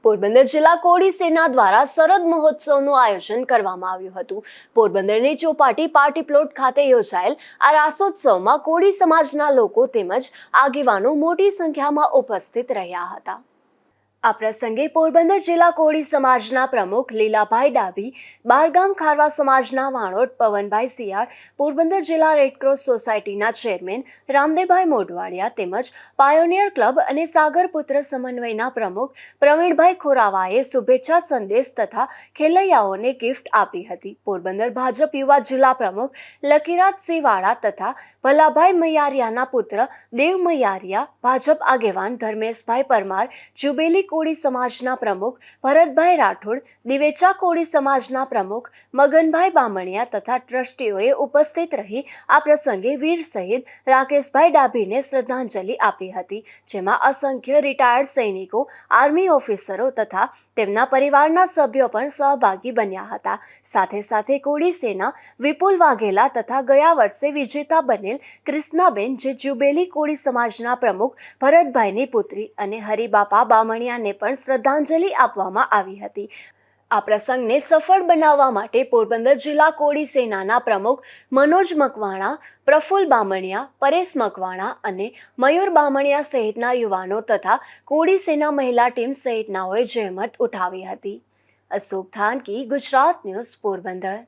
પોરબંદર જિલ્લા કોળી સેના દ્વારા શરદ મહોત્સવનું આયોજન કરવામાં આવ્યું હતું। પોરબંદરની ચોપાટી પાર્ટી પ્લોટ ખાતે યોજાયેલ આ રાસોત્સવમાં કોળી સમાજના લોકો તેમજ આગેવાનો મોટી સંખ્યામાં ઉપસ્થિત રહ્યા હતા। આ પ્રસંગે પોરબંદર જિલ્લા કોળી સમાજના પ્રમુખ લીલાભાઈ ડાભી, બારગામ ખારવા સમાજના વાણોડ પવનભાઈ સિયાળ, પોરબંદર જિલ્લા રેડક્રોસ સોસાયટીના ચેરમેન રામદેવભાઈ મોઢવાડિયા તેમજ પાયોનિયર ક્લબ અને સાગરપુત્ર સમન્વયના પ્રમુખ પ્રવીણભાઈ ખોરાવાએ શુભેચ્છા સંદેશ તથા ખેલૈયાઓને ગિફ્ટ આપી હતી। પોરબંદર ભાજપ યુવા જિલ્લા પ્રમુખ લકીરાજસિંહ વાળા તથા ભલાભાઈ મૈયારિયાના પુત્ર દેવ મૈયારિયા, ભાજપ આગેવાન ધર્મેશભાઈ પરમાર, જુબેલી કોળી સમાજના પ્રમુખ ભરતભાઈ રાઠોડ, દિવેચા કોળી સમાજના પ્રમુખ મગનભાઈ બામણિયા તથા ટ્રસ્ટીઓએ ઉપસ્થિત રહી આ પ્રસંગે વીર શહીદ રાકેશભાઈ ડાભીને શ્રદ્ધાંજલિ આપી હતી, જેમાં અસંખ્ય રિટાયર્ડ સૈનિકો, આર્મી ઓફિસરો તથા તેમના પરિવારના સભ્યો પણ સહભાગી બન્યા હતા। સાથે સાથે કોળી સેના વિપુલ વાઘેલા તથા ગયા વર્ષે વિજેતા બનેલ કૃષ્ણાબેન, જે જુબેલી કોળી સમાજના પ્રમુખ ભરતભાઈની પુત્રી, અને હરિબાપા બામણિયાને પણ શ્રદ્ધાંજલિ આપવામાં આવી હતી। આ પ્રસંગને સફળ બનાવવા માટે પોરબંદર જિલ્લા કોળી સેનાના પ્રમુખ મનોજ મકવાણા, પ્રફુલ બામણિયા, પરેશ મકવાણા અને મયુર બામણિયા સહિતના યુવાનો તથા કોળી સેના મહિલા ટીમ સહિતનાઓએ જહેમત ઉઠાવી હતી। અશોક થાનકી, ગુજરાત ન્યૂઝ, પોરબંદર।